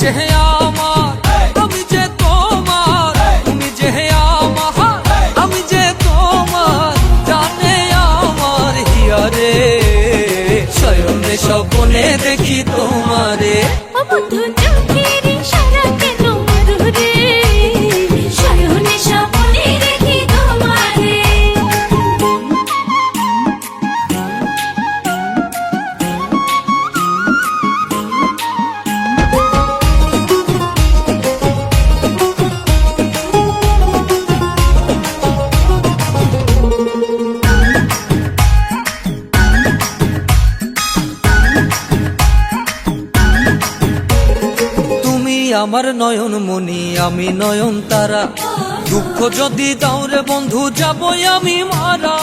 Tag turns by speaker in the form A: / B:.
A: যে আমার, আমি যে তোমার, তুমি যে আমার, আমি যে তোমার, জানে আমার হিয়ারে, শয়নে স্বপ্নে দেখি তোমারে।
B: বন্ধু চোখের ইশারা কেন মধুরে, শয়নে স্বপ্নে দেখি তোমারে।
A: আমার নয়ন মনি, আমি নয়ন তারা, দুঃখ যদি দাও রে বন্ধু যাবই আমি মারা।